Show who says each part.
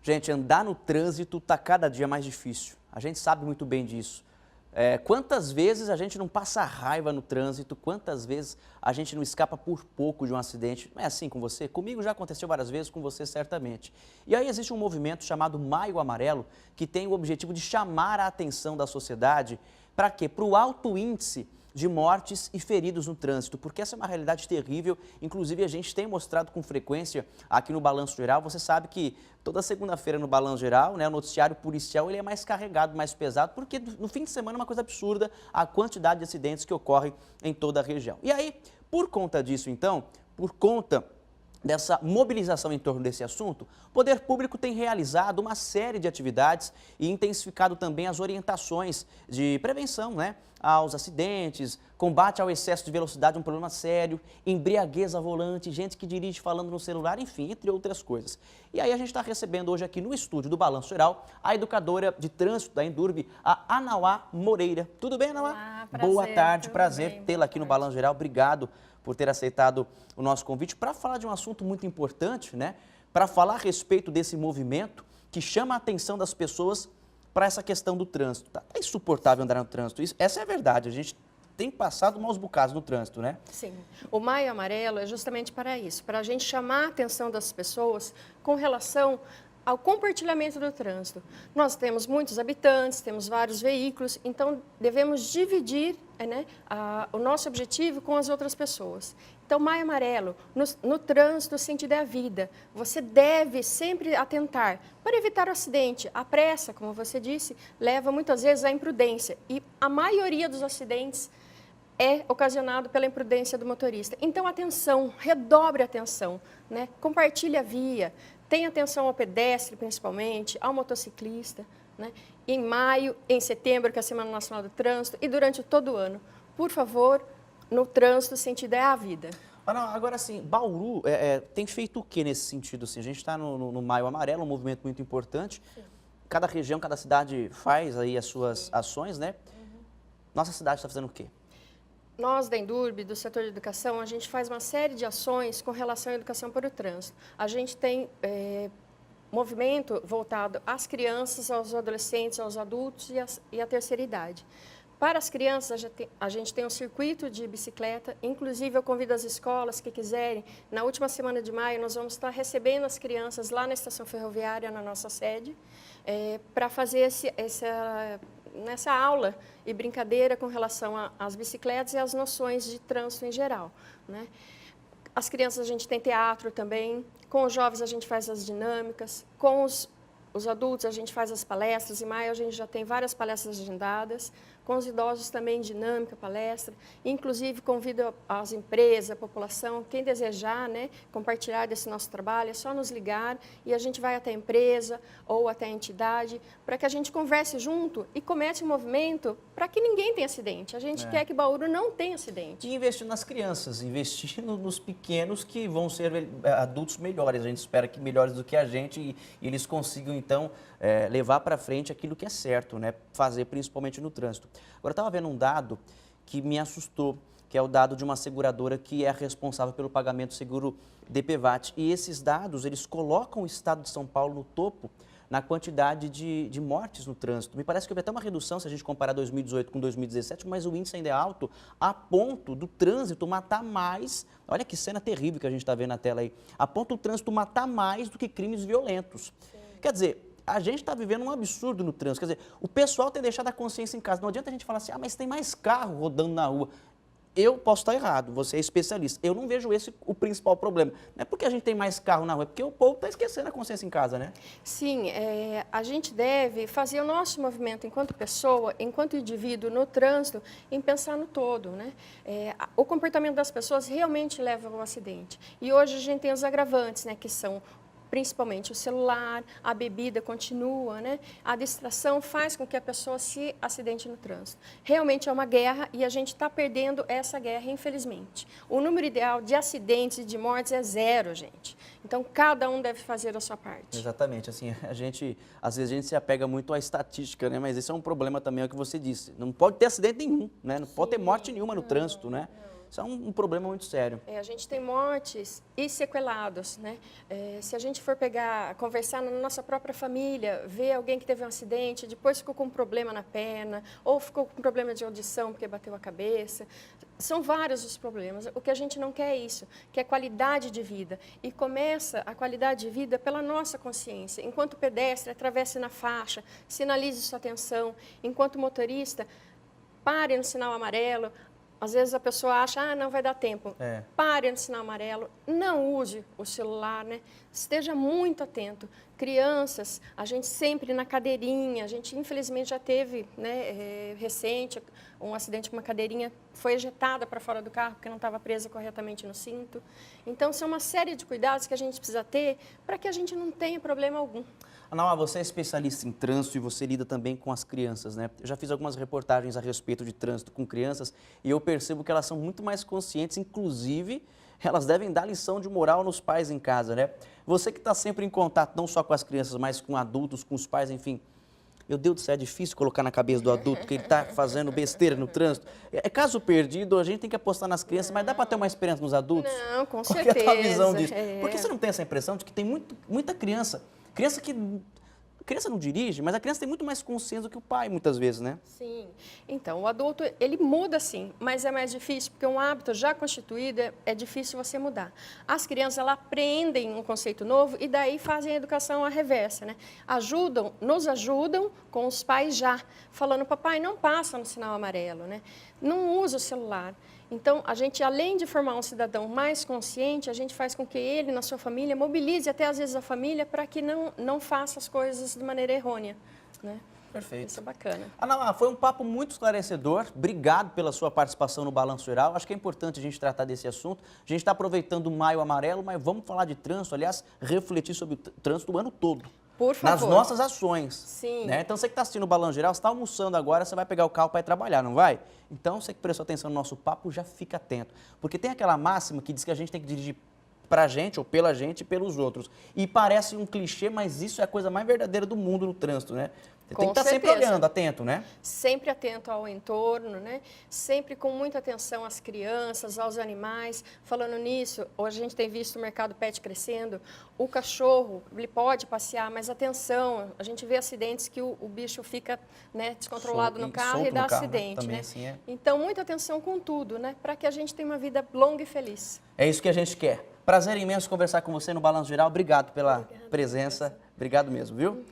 Speaker 1: Gente, andar no trânsito está cada dia mais difícil. A gente sabe muito bem disso. Quantas vezes a gente não passa raiva no trânsito, quantas vezes a gente não escapa por pouco de um acidente. Não é assim com você? Comigo já aconteceu várias vezes, com você certamente. E aí existe um movimento chamado Maio Amarelo, que tem o objetivo de chamar a atenção da sociedade para quê? Para o alto índice de mortes e feridos no trânsito, porque essa é uma realidade terrível. Inclusive, a gente tem mostrado com frequência aqui no Balanço Geral. Você sabe que toda segunda-feira no Balanço Geral, né, o noticiário policial ele é mais carregado, mais pesado, porque no fim de semana é uma coisa absurda a quantidade de acidentes que ocorrem em toda a região. E aí, por conta disso, então, por conta dessa mobilização em torno desse assunto, o Poder Público tem realizado uma série de atividades e intensificado também as orientações de prevenção, né, aos acidentes, combate ao excesso de velocidade, um problema sério, embriaguez ao volante, gente que dirige falando no celular, enfim, entre outras coisas. E aí a gente está recebendo hoje aqui no estúdio do Balanço Geral a educadora de trânsito da Endurbe, a Anauá Moreira. Tudo bem, Anauá?
Speaker 2: Olá, prazer.
Speaker 1: Boa tarde, prazer
Speaker 2: Bem,
Speaker 1: tê-la aqui no Balanço Geral. Obrigado por ter aceitado o nosso convite para falar de um assunto muito importante, né? Para falar a respeito desse movimento que chama a atenção das pessoas para essa questão do trânsito. Tá insuportável andar no trânsito. Essa é a verdade. A gente tem passado maus bocados no trânsito, né?
Speaker 2: Sim. O Maio Amarelo é justamente para isso, para a gente chamar a atenção das pessoas com relação ao compartilhamento do trânsito. Nós temos muitos habitantes, temos vários veículos, então devemos dividir o nosso objetivo com as outras pessoas. Então, Maio Amarelo, no trânsito, o sentido é a vida. Você deve sempre atentar para evitar o acidente. A pressa, como você disse, leva muitas vezes à imprudência. E a maioria dos acidentes é ocasionado pela imprudência do motorista. Então, atenção, redobre a atenção, né? Compartilhe a via, tenha atenção ao pedestre, principalmente, ao motociclista, né? Em maio, em setembro, que é a Semana Nacional do Trânsito, e durante todo o ano. Por favor, no trânsito, o sentido é a vida.
Speaker 1: Agora, assim, Bauru tem feito o que nesse sentido? Assim? A gente está no Maio Amarelo, um movimento muito importante. Sim. Cada região, cada cidade faz aí as suas ações, né? Uhum. Nossa cidade está fazendo o quê?
Speaker 2: Nós, da Endurbe, do setor de educação, a gente faz uma série de ações com relação à educação para o trânsito. A gente tem movimento voltado às crianças, aos adolescentes, aos adultos e à terceira idade. Para as crianças, a gente tem um circuito de bicicleta, inclusive eu convido as escolas que quiserem, na última semana de maio nós vamos estar recebendo as crianças lá na estação ferroviária, na nossa sede, para fazer nessa aula e brincadeira com relação às bicicletas e às noções de trânsito em geral, né? As crianças a gente tem teatro também, com os jovens a gente faz as dinâmicas, com os adultos a gente faz as palestras, em maio a gente já tem várias palestras agendadas, com os idosos também dinâmica, palestra, inclusive convido as empresas, a população, quem desejar, né, compartilhar desse nosso trabalho, é só nos ligar e a gente vai até a empresa ou até a entidade para que a gente converse junto e comece um movimento para que ninguém tenha acidente. A gente quer que Bauru não tenha acidente.
Speaker 1: E investir nas crianças, investir nos pequenos que vão ser adultos melhores. A gente espera que melhores do que a gente e eles consigam, então, levar para frente aquilo que é certo, né? Fazer principalmente no trânsito. Agora, eu estava vendo um dado que me assustou, que é o dado de uma seguradora que é responsável pelo pagamento do seguro DPVAT. E esses dados, eles colocam o estado de São Paulo no topo na quantidade de mortes no trânsito. Me parece que houve até uma redução, se a gente comparar 2018 com 2017, mas o índice ainda é alto, a ponto do trânsito matar mais, olha que cena terrível que a gente está vendo na tela aí, a ponto do trânsito matar mais do que crimes violentos. Sim. Quer dizer, a gente está vivendo um absurdo no trânsito. Quer dizer, o pessoal tem deixado a consciência em casa. Não adianta a gente falar assim, mas tem mais carro rodando na rua. Eu posso estar errado, você é especialista. Eu não vejo esse o principal problema. Não é porque a gente tem mais carro na rua, é porque o povo está esquecendo a consciência em casa, né?
Speaker 2: Sim, a gente deve fazer o nosso movimento enquanto pessoa, enquanto indivíduo no trânsito, em pensar no todo, né? O comportamento das pessoas realmente leva ao acidente. E hoje a gente tem os agravantes, né, que são principalmente o celular, a bebida continua, né? A distração faz com que a pessoa se acidente no trânsito. Realmente é uma guerra e a gente está perdendo essa guerra, infelizmente. O número ideal de acidentes e de mortes é 0, gente. Então, cada um deve fazer a sua parte.
Speaker 1: Exatamente. Assim, às vezes a gente se apega muito à estatística, né? Mas esse é um problema também, é o que você disse. Não pode ter acidente nenhum, né? Não pode ter morte nenhuma no trânsito, né? Isso é um problema muito sério.
Speaker 2: A gente tem mortes e sequelados, né? Se a gente for conversar na nossa própria família, ver alguém que teve um acidente, depois ficou com um problema na perna, ou ficou com um problema de audição porque bateu a cabeça. São vários os problemas. O que a gente não quer é isso, que é qualidade de vida. E começa a qualidade de vida pela nossa consciência. Enquanto pedestre, atravesse na faixa, sinalize sua atenção. Enquanto motorista, pare no sinal amarelo. Às vezes a pessoa acha, não vai dar tempo. Pare no sinal amarelo, não use o celular, né? Esteja muito atento. Crianças, a gente sempre na cadeirinha, a gente infelizmente já teve, né, recente, um acidente com uma cadeirinha, foi ejetada para fora do carro porque não estava presa corretamente no cinto. Então, são uma série de cuidados que a gente precisa ter para que a gente não tenha problema algum.
Speaker 1: Ana, você é especialista em trânsito e você lida também com as crianças, né? Eu já fiz algumas reportagens a respeito de trânsito com crianças e eu percebo que elas são muito mais conscientes, inclusive elas devem dar lição de moral nos pais em casa, né? Você que está sempre em contato não só com as crianças, mas com adultos, com os pais, enfim. Meu Deus do céu, é difícil colocar na cabeça do adulto que ele está fazendo besteira no trânsito. É caso perdido, a gente tem que apostar nas crianças, mas dá para ter uma experiência nos adultos?
Speaker 2: Não, com
Speaker 1: certeza. Qual é a tua visão disso? Por que você não tem essa impressão de que tem muita criança? A criança não dirige, mas a criança tem muito mais consciência do que o pai, muitas vezes, né?
Speaker 2: Sim. Então, o adulto, ele muda sim, mas é mais difícil, porque um hábito já constituído é difícil você mudar. As crianças, elas aprendem um conceito novo e daí fazem a educação à reversa, né? Nos ajudam com os pais já, falando, papai, não passa no sinal amarelo, né? Não usa o celular. Então, a gente, além de formar um cidadão mais consciente, a gente faz com que ele, na sua família, mobilize até às vezes a família para que não faça as coisas de maneira errônea, né?
Speaker 1: Perfeito.
Speaker 2: Isso é bacana.
Speaker 1: Ana, foi um papo muito esclarecedor. Obrigado pela sua participação no Balanço Geral. Acho que é importante a gente tratar desse assunto. A gente está aproveitando o Maio Amarelo, mas vamos falar de trânsito, aliás, refletir sobre o trânsito o ano todo.
Speaker 2: Por favor.
Speaker 1: Nas nossas ações.
Speaker 2: Sim.
Speaker 1: Né? Então, você que está assistindo o Balanço Geral, você está almoçando agora, você vai pegar o carro para ir trabalhar, não vai? Então, você que prestou atenção no nosso papo, já fica atento. Porque tem aquela máxima que diz que a gente tem que dirigir pra gente, ou pela gente e pelos outros. E parece um clichê, mas isso é a coisa mais verdadeira do mundo no trânsito, né? Você tem que estar sempre olhando, atento, né?
Speaker 2: Sempre atento ao entorno, né? Sempre com muita atenção às crianças, aos animais. Falando nisso, hoje a gente tem visto o mercado pet crescendo. O cachorro, ele pode passear, mas atenção, a gente vê acidentes que o bicho fica, né, descontrolado no carro e dá acidente, né?
Speaker 1: Assim é.
Speaker 2: Então, muita atenção com tudo, né? Para que a gente tenha uma vida longa e feliz.
Speaker 1: É isso que a gente quer. Prazer imenso conversar com você no Balanço Geral. Obrigado pela presença. Obrigado mesmo, viu?